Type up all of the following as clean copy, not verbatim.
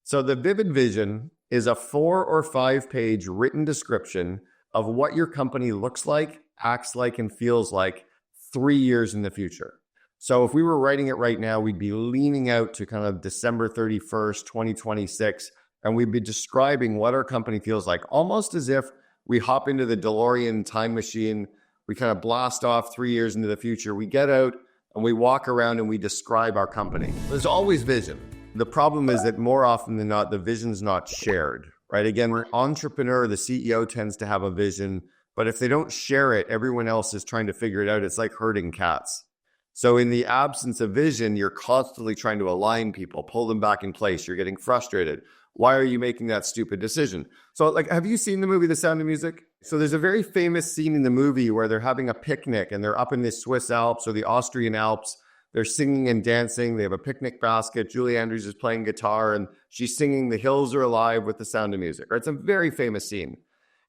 So the vivid vision is a 4 or 5 page written description of what your company looks like, acts like, and feels like 3 years in the future. So if we were writing it right now, we'd be leaning out to kind of December 31st, 2026, and we'd be describing what our company feels like, almost as if we hop into the DeLorean time machine, we kind of blast off 3 years into the future, we get out and we walk around and we describe our company. There's always vision. The problem is that more often than not, the vision's not shared, right? Again, an entrepreneur, the CEO tends to have a vision, but if they don't share it, everyone else is trying to figure it out. It's like herding cats. So in the absence of vision, you're constantly trying to align people, pull them back in place. You're getting frustrated. Why are you making that stupid decision? So have you seen the movie The Sound of Music? So there's a very famous scene in the movie where they're having a picnic and they're up in the Swiss Alps or the Austrian Alps. They're singing and dancing. They have a picnic basket. Julie Andrews is playing guitar and she's singing "The Hills Are Alive" with The Sound of Music. Right? It's a very famous scene.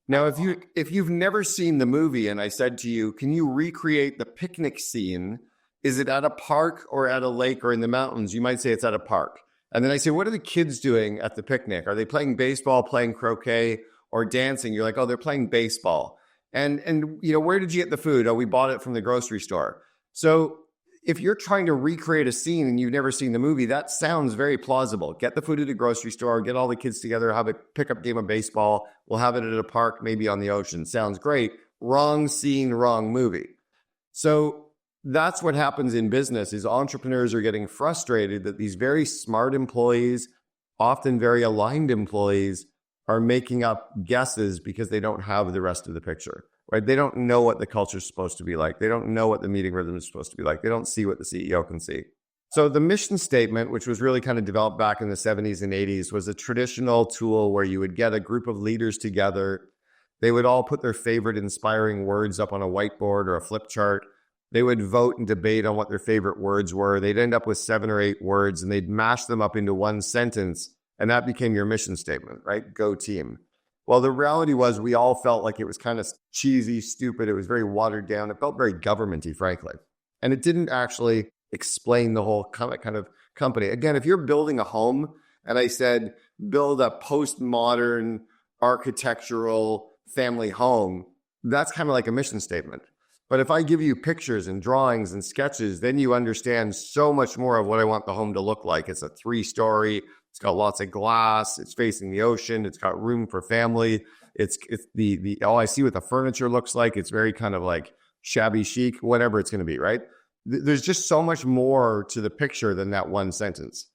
Now, if you've never seen the movie and I said to you, can you recreate the picnic scene? Is it at a park or at a lake or in the mountains? You might say it's at a park. And then I say, what are the kids doing at the picnic? Are they playing baseball, playing croquet, or dancing? You're like, oh, they're playing baseball. And where did you get the food? Oh, we bought it from the grocery store. So if you're trying to recreate a scene and you've never seen the movie, that sounds very plausible. Get the food at the grocery store, get all the kids together, have a pickup game of baseball. We'll have it at a park, maybe on the ocean. Sounds great. Wrong scene, wrong movie. So that's what happens in business is entrepreneurs are getting frustrated that these very smart employees, often very aligned employees, are making up guesses because they don't have the rest of the picture, right? They don't know what the culture is supposed to be like. They don't know what the meeting rhythm is supposed to be like. They don't see what the CEO can see. So the mission statement, which was really kind of developed back in the 70s and 80s, was a traditional tool where you would get a group of leaders together. They would all put their favorite inspiring words up on a whiteboard or a flip chart. They would vote and debate on what their favorite words were. They'd end up with 7 or 8 words and they'd mash them up into one sentence. And that became your mission statement, right? Go team. Well, the reality was we all felt like it was kind of cheesy, stupid. It was very watered down. It felt very government-y, frankly. And it didn't actually explain the whole kind of company. Again, if you're building a home and I said, build a postmodern architectural family home, that's kind of like a mission statement. But if I give you pictures and drawings and sketches, then you understand so much more of what I want the home to look like. It's a 3-story. It's got lots of glass. It's facing the ocean. It's got room for family. It's I see what the furniture looks like. It's very kind of like shabby chic, whatever it's going to be, right? There's just so much more to the picture than that one sentence.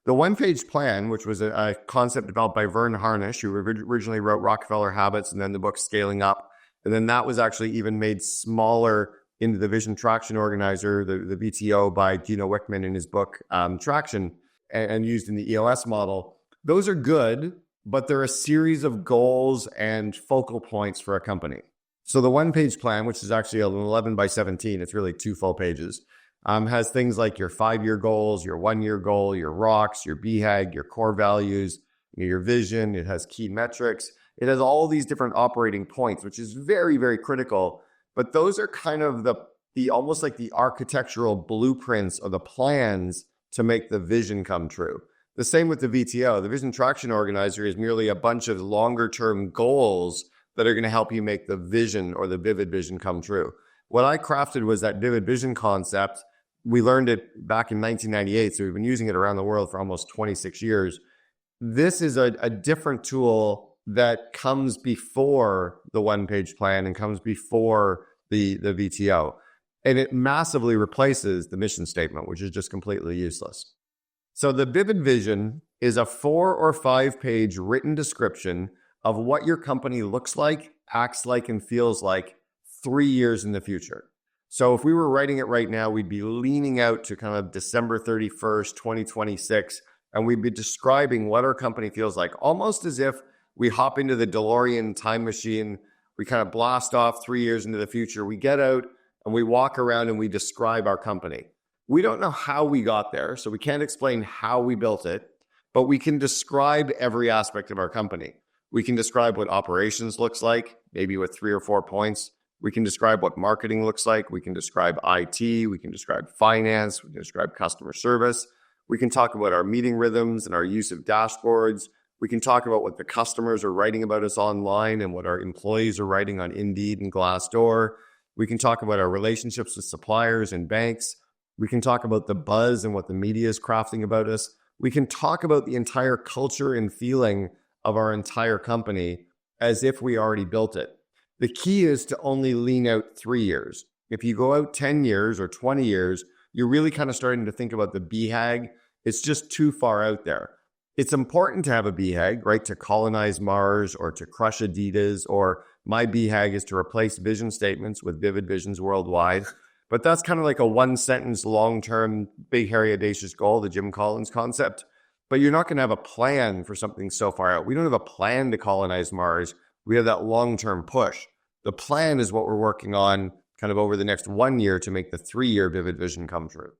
The one-page plan, which was a concept developed by Vern Harnish, who originally wrote Rockefeller Habits and then the book Scaling Up. And then that was actually even made smaller into the Vision Traction Organizer, the VTO by Gino Wickman in his book Traction, and used in the EOS model. Those are good, but they're a series of goals and focal points for a company. So the one-page plan, which is actually an 11 by 17, it's really 2 full pages, has things like your 5-year goals, your 1-year goal, your rocks, your BHAG, your core values, your vision. It has key metrics. It has all these different operating points, which is very, very critical. But those are kind of the almost like the architectural blueprints or the plans to make the vision come true. The same with the VTO. The Vision Traction Organizer is merely a bunch of longer term goals that are going to help you make the vision or the vivid vision come true. What I crafted was that vivid vision concept. We learned it back in 1998, so we've been using it around the world for almost 26 years. This is a different tool that comes before the one-page plan and comes before the VTO. And it massively replaces the mission statement, which is just completely useless. So the vivid vision is a 4 or 5 page written description of what your company looks like, acts like, and feels like 3 years in the future. So if we were writing it right now, we'd be leaning out to kind of December 31st, 2026, and we'd be describing what our company feels like, almost as if we hop into the DeLorean time machine. We kind of blast off 3 years into the future. We get out and we walk around and we describe our company. We don't know how we got there, so we can't explain how we built it, but we can describe every aspect of our company. We can describe what operations looks like, maybe with 3 or 4 points. We can describe what marketing looks like. We can describe IT. We can describe finance. We can describe customer service. We can talk about our meeting rhythms and our use of dashboards. We can talk about what the customers are writing about us online and what our employees are writing on Indeed and Glassdoor. We can talk about our relationships with suppliers and banks. We can talk about the buzz and what the media is crafting about us. We can talk about the entire culture and feeling of our entire company as if we already built it. The key is to only lean out 3 years. If you go out 10 years or 20 years, you're really kind of starting to think about the BHAG. It's just too far out there. It's important to have a BHAG, right? To colonize Mars or to crush Adidas, or my BHAG is to replace vision statements with vivid visions worldwide. But that's kind of like a one-sentence, long-term, big, hairy, audacious goal, the Jim Collins concept. But you're not going to have a plan for something so far out. We don't have a plan to colonize Mars. We have that long-term push. The plan is what we're working on kind of over the next 1 year to make the 3-year vivid vision come true.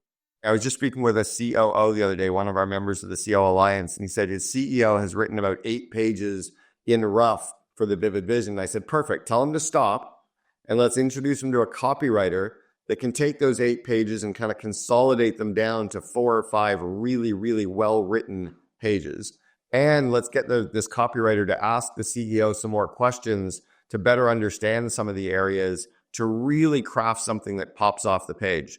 I was just speaking with a COO the other day, one of our members of the CO Alliance, and he said his CEO has written about 8 pages in rough for the vivid vision. And I said, perfect, tell him to stop and let's introduce him to a copywriter that can take those 8 pages and kind of consolidate them down to 4 or 5 really, really well-written pages. And let's get this copywriter to ask the CEO some more questions to better understand some of the areas to really craft something that pops off the page.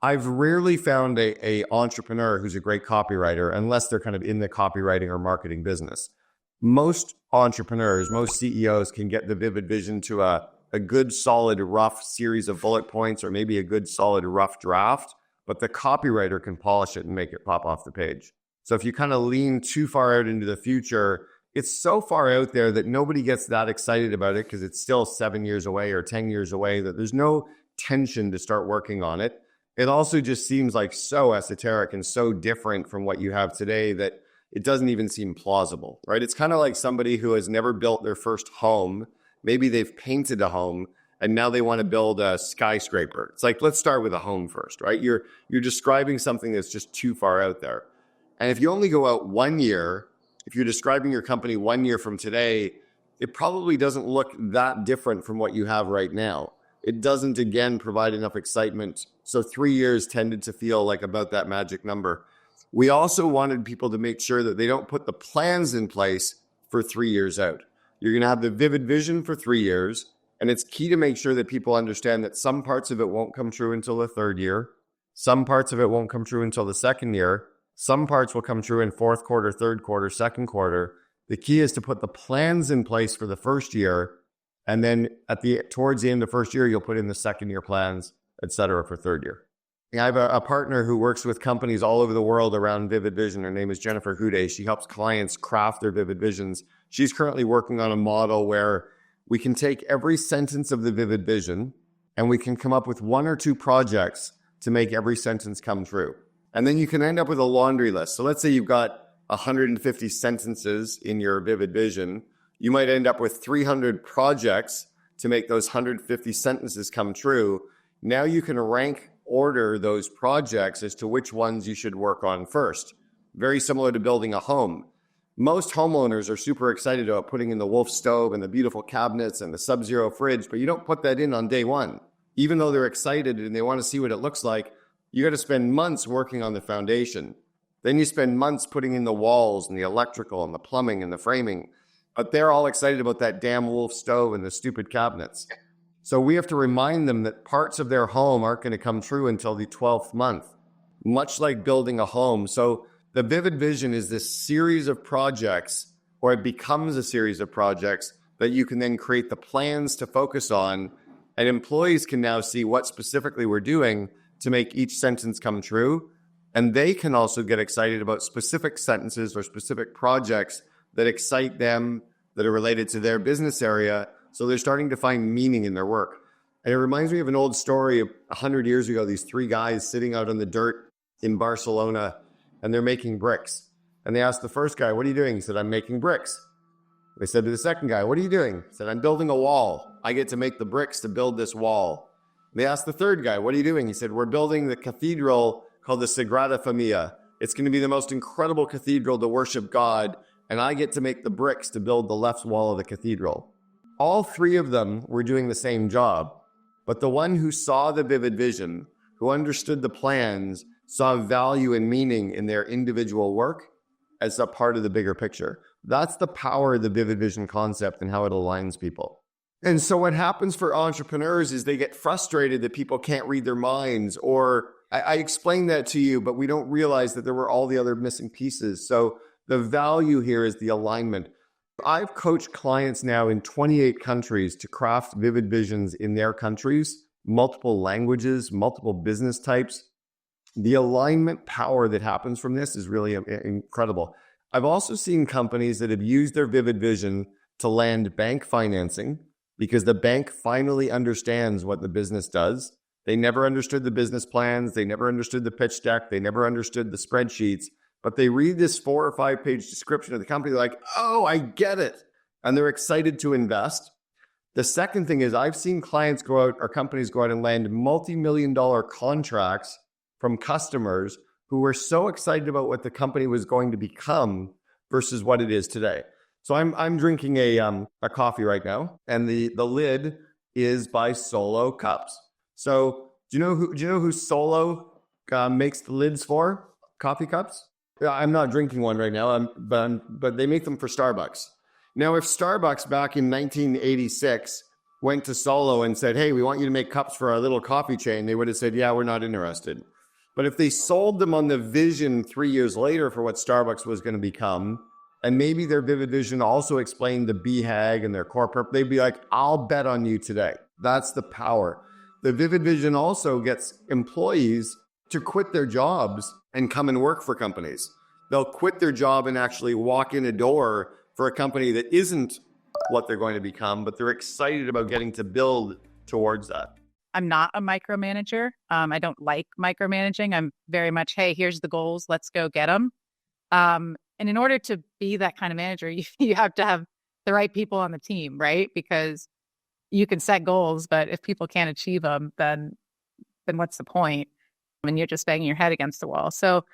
I've rarely found a entrepreneur who's a great copywriter unless they're kind of in the copywriting or marketing business. Most entrepreneurs, most CEOs can get the vivid vision to a good solid rough series of bullet points or maybe a good solid rough draft, but the copywriter can polish it and make it pop off the page. So if you kind of lean too far out into the future, it's so far out there that nobody gets that excited about it because it's still 7 years away or 10 years away, that there's no tension to start working on it. It also just seems like so esoteric and so different from what you have today that it doesn't even seem plausible, right? It's kind of like somebody who has never built their first home. Maybe they've painted a home and now they want to build a skyscraper. It's like, let's start with a home first, right? You're describing something that's just too far out there. And if you only go out 1 year, if you're describing your company 1 year from today, it probably doesn't look that different from what you have right now. It doesn't, again, provide enough excitement. So 3 years tended to feel like about that magic number. We also wanted people to make sure that they don't put the plans in place for 3 years out. You're going to have the vivid vision for 3 years. And it's key to make sure that people understand that some parts of it won't come true until the 3rd year. Some parts of it won't come true until the 2nd year. Some parts will come true in 4th quarter, 3rd quarter, 2nd quarter. The key is to put the plans in place for the 1st year. And then towards the end of the 1st year, you'll put in the 2nd year plans, et cetera, for 3rd year. I have a partner who works with companies all over the world around vivid vision. Her name is Jennifer Hude. She helps clients craft their vivid visions. She's currently working on a model where we can take every sentence of the vivid vision and we can come up with 1 or 2 projects to make every sentence come true. And then you can end up with a laundry list. So let's say you've got 150 sentences in your vivid vision. You might end up with 300 projects to make those 150 sentences come true. Now you can rank order those projects as to which ones you should work on first. Very similar to building a home. Most homeowners are super excited about putting in the Wolf stove and the beautiful cabinets and the Sub-Zero fridge, but you don't put that in on day one. Even though they're excited and they want to see what it looks like, you got to spend months working on the foundation. Then you spend months putting in the walls and the electrical and the plumbing and the framing. But they're all excited about that damn Wolf stove and the stupid cabinets. So we have to remind them that parts of their home aren't going to come true until the 12th month, much like building a home. So the vivid vision is this series of projects, or it becomes a series of projects that you can then create the plans to focus on. And employees can now see what specifically we're doing to make each sentence come true. And they can also get excited about specific sentences or specific projects that excite them, that are related to their business area. So they're starting to find meaning in their work. And it reminds me of an old story of 100 years ago, these 3 guys sitting out on the dirt in Barcelona, and they're making bricks. And they asked the first guy, what are you doing? He said, I'm making bricks. They said to the second guy, what are you doing? He said, I'm building a wall. I get to make the bricks to build this wall. They asked the third guy, what are you doing? He said, we're building the cathedral called the Sagrada Familia. It's going to be the most incredible cathedral to worship God, and I get to make the bricks to build the left wall of the cathedral. All 3 of them were doing the same job, but the one who saw the vivid vision, who understood the plans, saw value and meaning in their individual work as a part of the bigger picture. That's the power of the vivid vision concept and how it aligns people. And so what happens for entrepreneurs is they get frustrated that people can't read their minds, or I explained that to you, but we don't realize that there were all the other missing pieces. So the value here is the alignment. I've coached clients now in 28 countries to craft vivid visions in their countries, multiple languages, multiple business types. The alignment power that happens from this is really incredible. I've also seen companies that have used their vivid vision to land bank financing because the bank finally understands what the business does. They never understood the business plans. They never understood the pitch deck. They never understood the spreadsheets. But they read this 4 or 5 page description of the company, they're like, oh, I get it. And they're excited to invest. The second thing is I've seen clients go out or companies go out and land multi-million-dollar contracts from customers who were so excited about what the company was going to become versus what it is today. So I'm drinking a coffee right now, and the lid is by Solo Cups. So do you know who Solo makes the lids for? Coffee cups? I'm not drinking one right now, but they make them for Starbucks. Now, if Starbucks back in 1986 went to Solo and said, hey, we want you to make cups for our little coffee chain, they would have said, yeah, we're not interested. But if they sold them on the vision 3 years later for what Starbucks was going to become, and maybe their vivid vision also explained the BHAG and their core purpose, they'd be like, I'll bet on you today. That's the power. The vivid vision also gets employees to quit their jobs and come and work for companies. They'll quit their job and actually walk in a door for a company that isn't what they're going to become, but they're excited about getting to build towards that. I'm not a micromanager. I don't like micromanaging. I'm very much, hey, here's the goals. Let's go get them. And in order to be that kind of manager, you have to have the right people on the team, right? Because you can set goals, but if people can't achieve them, then what's the point? I mean, you're just banging your head against the wall. So